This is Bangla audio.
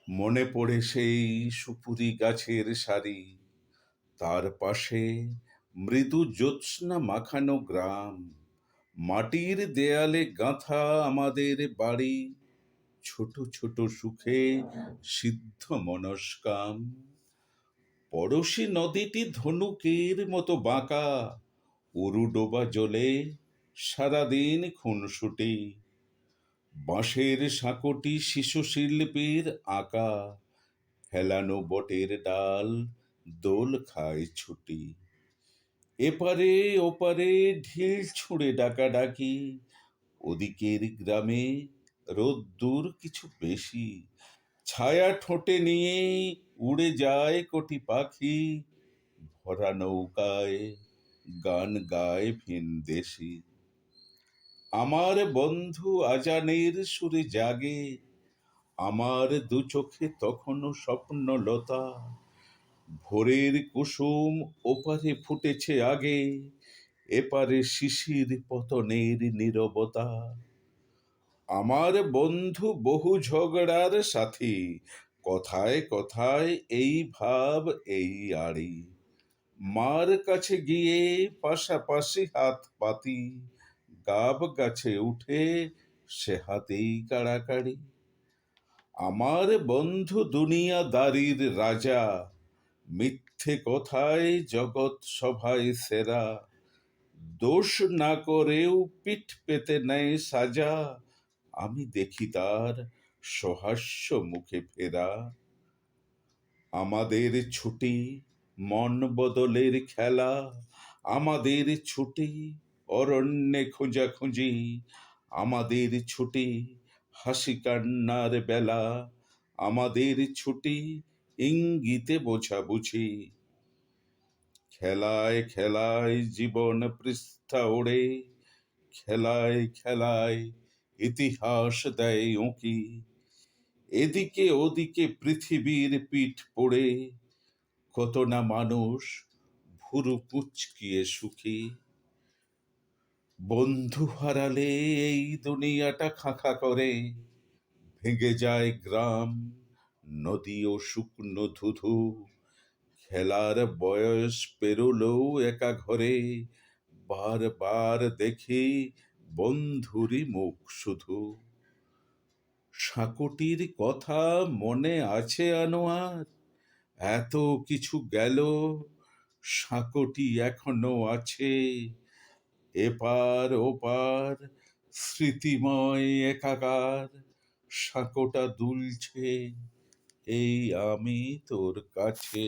মনে পড়ে সেই সুপুরি গাছের সারি, তার পাশে মৃদু জ্যোৎস্না মাখানো গ্রাম, মাটির দেয়ালে গাঁথা আমাদের বাড়ি, ছোট ছোট সুখে সিদ্ধ মনস্কাম। পড়শি নদীটি ধনুকের মতো বাঁকা, উরুডোবা জলে সারাদিন খুনসুটি। বাঁশের সাঁকোটি শিশু শিল্পীর আঁকা, হেলানো বটের ডাল দোল খায় ছুটি। এপারে ওপারে ঢিল ছুঁড়ে ডাকাডাকি, ওদিকের গ্রামে রোদ্দুর কিছু বেশি, ছায়া ঠোঁটে নিয়ে উড়ে যায় কোটি পাখি, ভরা নৌকায় গান গায় ভিনদেশি। আমার বন্ধু আজানের সুরে জাগে, আমার দু চোখে তখনও স্বপ্নলতা। ভোরের কুসুম ওপারে ফুটেছে আগে, এপারে শিশির পতনের নীরবতা। আমার বন্ধু বহু ঝগড়ার সাথী, কথায় কথায় এই ভাব এই আড়ি। মার কাছে গিয়ে পাশাপাশি হাত পাতি, গাব গাছে উঠে সে হাতেই কাড়াকাড়ি। আমার বন্ধু দুনিয়াদারির রাজা, মিথ্যে কথায় জগৎ সভায় সেরা, দোষ না করেও পিঠ পেতে নেয় সাজা, আমি দেখি তার সহাস্য মুখে ফেরা। আমাদের ছুটি মন বদলের খেলা, আমাদের ছুটি অরণ্যে খোঁজাখুঁজি, আমাদের ছুটি হাসি কান্নার বেলা, আমাদের ছুটি ইঙ্গিতে বোঝাবুঝি। খেলায় খেলায় জীবন পৃষ্ঠা ওড়ে, খেলায় খেলায় ইতিহাস দেয় উঁকি। এদিকে ওদিকে পৃথিবীর পিঠ পড়ে, কত না মানুষ ভুরু কুঁচকিয়ে সুখী। বন্ধু হারালে এই দুনিয়াটা খাঁ করে, ভেঙে যায় গ্রাম নদী ও শুকনো ধুধু। খেলার বয়স পেরোলেও একা ঘরে, বারবার দেখি বন্ধুরই মুখ শুধু। সাঁকোটির কথা মনে আছে আনোয়ার? এত কিছু গেল, সাঁকোটি এখনো আছে। এপার ওপার স্মৃতিময় একাকার, সাঁকোটা দুলছে এই আমি তোর কাছে।